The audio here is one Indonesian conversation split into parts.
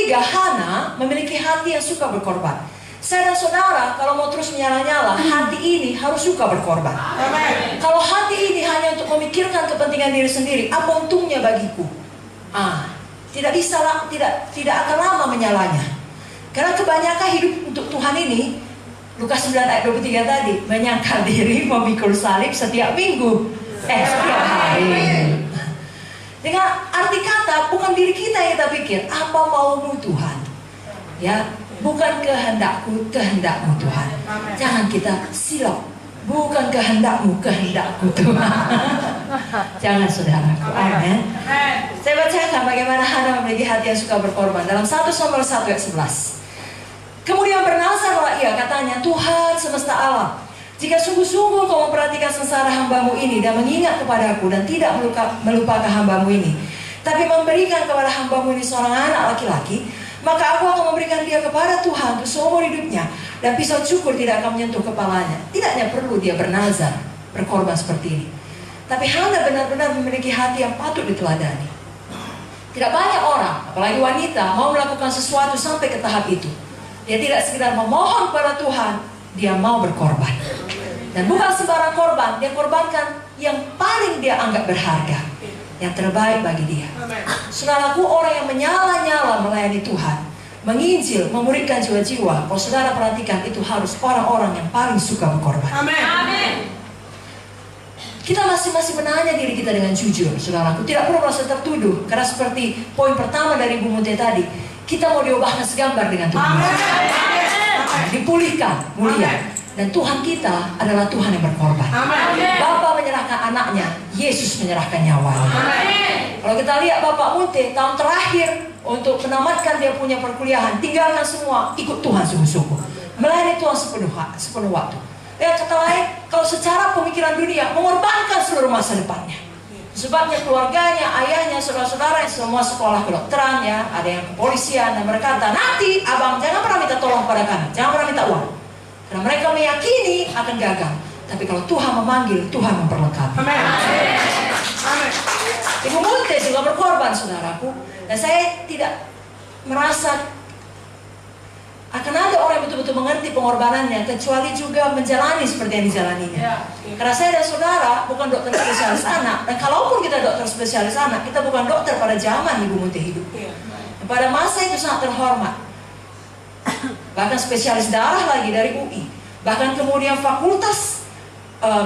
ketiga, Hana memiliki hati yang suka berkorban. Saya dan saudara kalau mau terus menyala-nyala, hati ini harus suka berkorban. Kalau hati ini hanya untuk memikirkan kepentingan diri sendiri, apa untungnya bagiku? Tidak bisa, tidak akan lama menyalanya. Karena kebanyakan hidup untuk Tuhan ini, Lukas 9 ayat 23 tadi, menyangkal diri, memikul salib setiap minggu, setiap hari. Dengan arti kata, bukan diri kita yang kita pikir, apa maumu Tuhan? Ya, bukan kehendakku, kehendakmu Tuhan. Jangan kita silap. Bukan kehendakmu, kehendakku Tuhan. Jangan saudaraku. Amin. Saya bacakan bagaimana Hana memiliki hati yang suka berkorban. Dalam 1 Samuel 1 ayat 11. Kemudian bernazarlah ia, katanya, Tuhan semesta alam, jika sungguh-sungguh kau memperhatikan sengsara hambamu ini dan mengingat kepadaku dan tidak melupakan hambamu ini, tapi memberikan kepada hambamu ini seorang anak laki-laki, maka aku akan memberikan dia kepada Tuhan untuk seumur hidupnya, dan pisau cukur tidak akan menyentuh kepalanya. Tidaknya perlu dia bernazar, berkorban seperti ini. Tapi Hana benar-benar memiliki hati yang patut diteladani. Tidak banyak orang, apalagi wanita, mau melakukan sesuatu sampai ke tahap itu. Dia tidak sekedar memohon kepada Tuhan, dia mau berkorban. Dan bukan sembarang korban, dia korbankan yang paling dia anggap berharga, yang terbaik bagi dia. Saudaraku, orang yang menyala-nyala melayani Tuhan, menginjil, memuridkan jiwa-jiwa, kalau saudara perhatikan, itu harus orang-orang yang paling suka berkorban. Amin. Kita masing-masing menanya diri kita dengan jujur, saudaraku. Tidak perlu merasa tertuduh, karena seperti poin pertama dari Bu Munte tadi, kita mau diubahkan segambar dengan Tuhan. Dipulihkan, mulia. Dan Tuhan kita adalah Tuhan yang berkorban. Bapa menyerahkan anaknya, Yesus menyerahkan nyawanya. Kalau kita lihat Bapak Munte tahun terakhir untuk menamatkan dia punya perkuliahan, tinggalkan semua, ikut Tuhan sungguh-sungguh, melayani Tuhan sepenuh waktu. Ya, kata lain, kalau secara pemikiran dunia, mengorbankan seluruh masa depannya. Sebabnya keluarganya, ayahnya, saudara-saudara yang semua sekolah kedokteran, ya, ada yang kepolisian, dan berkata, nanti abang jangan pernah minta tolong pada kami, jangan pernah minta uang. Karena mereka meyakini akan gagal. Tapi kalau Tuhan memanggil, Tuhan memperlengkapi. Ibu Munte juga berkorban, saudaraku. Dan saya tidak merasa akan ada orang yang betul-betul mengerti pengorbanannya, kecuali juga menjalani seperti yang dijalaninya. Karena saya dan saudara bukan dokter spesialis anak. Dan kalaupun kita dokter spesialis anak, kita bukan dokter pada zaman Ibu Munte hidup. Pada masa itu sangat terhormat. Bahkan spesialis darah lagi dari UI. Bahkan kemudian fakultas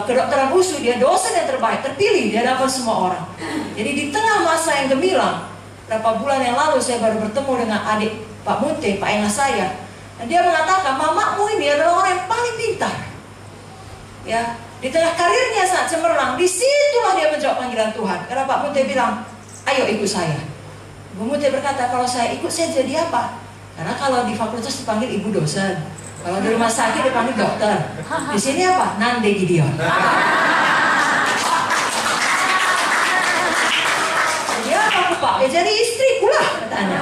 kedokteran USU, dia dosen yang terbaik, terpilih di hadapan semua orang. Jadi di tengah masa yang gemilang, berapa bulan yang lalu saya baru bertemu dengan adik Pak Munte, Pak Enga saya. Dan dia mengatakan, mamamu ini adalah orang yang paling pintar. Ya, di tengah karirnya sangat cemerlang, disitulah dia menjawab panggilan Tuhan. Karena Pak Munte bilang, ayo ikut saya. Bu Munte berkata, kalau saya ikut, saya jadi apa? Karena kalau di fakultas dipanggil ibu dosen, kalau di rumah sakit dipanggil dokter. Di sini apa? Nande Gideon. Jadi apa Pak? Ya jadi istriku lah, katanya.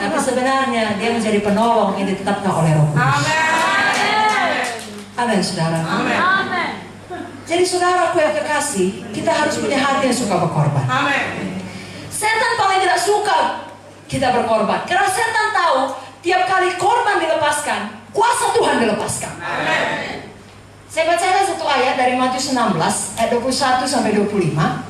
Tapi sebenarnya dia menjadi penolong yang ditetapkan oleh Roh Kudus. Amin, saudara. Amin. Jadi saudaraku yang kekasih, kita harus punya hati yang suka berkorban. Amin. Setan paling tidak suka kita berkorban, karena setan tahu tiap kali korban dilepaskan, kuasa Tuhan dilepaskan. Amin. Saya bacakan satu ayat dari Matius 16 ayat 21 sampai 25.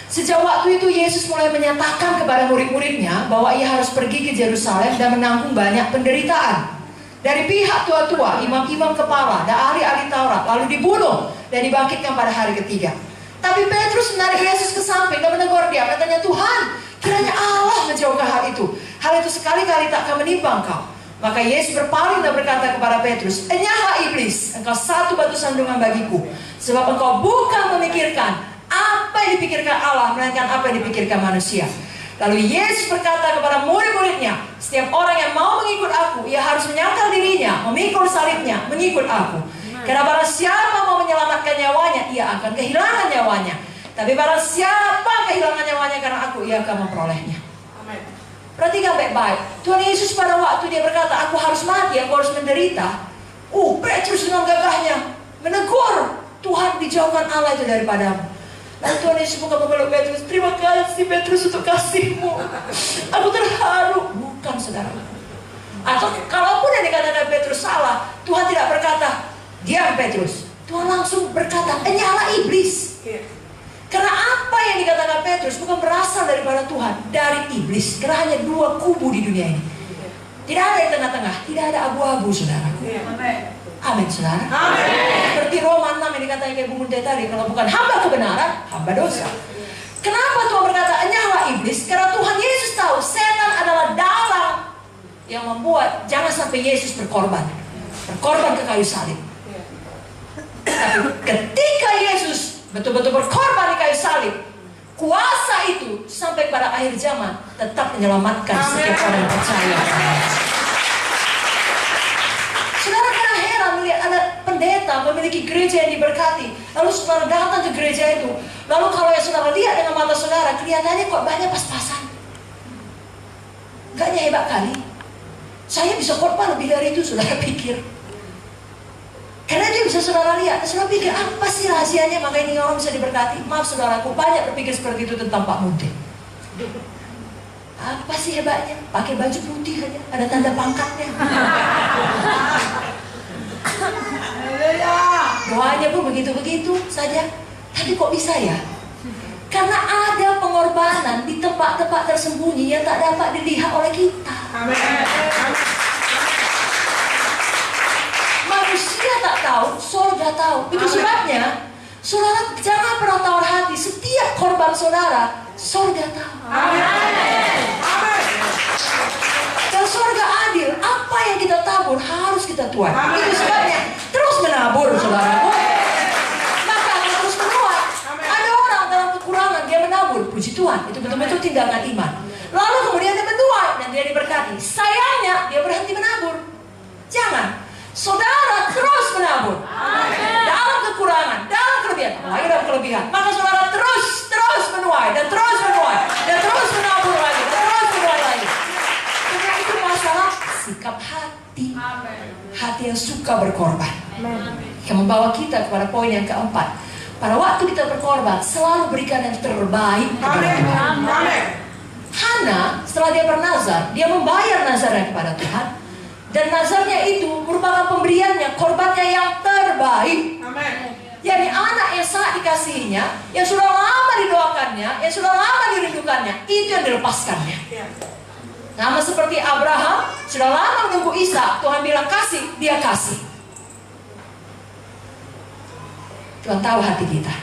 Sejak waktu itu Yesus mulai menyatakan kepada murid-muridnya bahwa ia harus pergi ke Yerusalem dan menanggung banyak penderitaan dari pihak tua-tua, imam-imam kepala, dan ahli-ahli Taurat, lalu dibunuh dan dibangkitkan pada hari ketiga. Tapi Petrus menarik Yesus ke samping dan menegur dia, katanya, Tuhan, kiranya Allah menjauhkan hal itu. Hal itu sekali-kali tak akan menimpa engkau. Maka Yesus berpaling dan berkata kepada Petrus, enyahlah iblis, engkau satu batu sandungan bagiku, sebab engkau bukan memikirkan apa yang dipikirkan Allah, melainkan apa yang dipikirkan manusia. Lalu Yesus berkata kepada murid-muridnya, setiap orang yang mau mengikut aku, ia harus menyangkal dirinya, memikul salibnya, mengikut aku. Karena barang siapa mau menyelamatkan nyawanya, ia akan kehilangan nyawanya. Tapi barang siapa kehilangan nyawanya karena aku, ia akan memperolehnya. Perhatikan baik-baik. Tuhan Yesus pada waktu dia berkata, aku harus mati, aku harus menderita. Petrus dengan gagahnya menegur, Tuhan, dijauhkan Allah itu daripadamu. Lalu Tuhan Yesus bukan memeluk Petrus, terima kasih Petrus untuk kasih-Mu. Aku terharu. Bukan, saudara. Atau kalaupun yang dikatakan Petrus salah, Tuhan tidak berkata, diam Petrus. Tuhan langsung berkata, nyala iblis. Karena apa yang dikatakan Petrus bukan berasal daripada Tuhan, dari iblis. Karena hanya dua kubu di dunia ini. Tidak ada di tengah-tengah, tidak ada abu-abu, saudara. Amin, saudara. Amin. Seperti Roma 6 yang dikatakan kayak Bu Munte tadi, kalau bukan hamba kebenaran, hamba dosa. Kenapa Tuhan berkata nyala iblis? Karena Tuhan Yesus tahu setan adalah dalang yang membuat jangan sampai Yesus berkorban ke kayu salib. Tapi ketika Yesus betul-betul berkorban di kayu salib, kuasa itu sampai pada akhir zaman tetap menyelamatkan setiap orang yang percaya. Saudara kadang heran melihat ada pendeta memiliki gereja yang diberkati, lalu saudara datang ke gereja itu, lalu kalau yang saudara lihat dengan mata saudara, kelihatannya kok banyak pas-pasan. Gaknya hebat kali. Saya bisa khotbah lebih dari itu, saudara pikir. Karena itu bisa saudara lihat, saudara pikir apa sih rahasianya maka ini orang bisa diberkati? Maaf saudaraku, banyak berpikir seperti itu tentang Pak Munte. Apa sih hebatnya? Pakai baju putih aja, ada tanda pangkatnya. Doanya pun begitu-begitu saja. Tapi kok bisa ya? Karena ada pengorbanan di tempat-tempat tersembunyi yang tak dapat dilihat oleh kita. Manusia tak tahu, surga tahu. Itu sebabnya saudara jangan pernah tawar hati. Setiap korban saudara, surga tahu. Dan surga adil. Apa yang kita tabur harus kita tuai. Itu sebabnya terus menabur, saudaraku. Maka akan terus menuai. Ada orang dalam kekurangan dia menabur. Puji Tuhan, itu betul-betul tindakan iman. Lalu kemudian dia menuai dan dia diberkati. Sayangnya dia berhenti menabur. Jangan. Saudara terus menabur. Dalam kekurangan, dalam kelebihan, apalagi dalam kelebihan. Maka saudara terus menuai dan terus menuai dan terus menabur lagi dan terus menuai lagi. Karena itu masalah sikap hati. Hati yang suka berkorban. Yang membawa kita kepada poin yang keempat. Pada waktu kita berkorban, selalu berikan yang terbaik kepada Tuhan. Hana, setelah dia bernazar, dia membayar nazarnya kepada Tuhan. Dan nazarnya itu merupakan pemberiannya, korbannya yang terbaik. Jadi anak yang sangat dikasihinya, yang sudah lama didoakannya, yang sudah lama dirindukannya, itu yang dilepaskannya. Sama seperti Abraham, sudah lama menunggu Ishak, Tuhan bilang kasih, dia kasih. Tuhan tahu hati kita.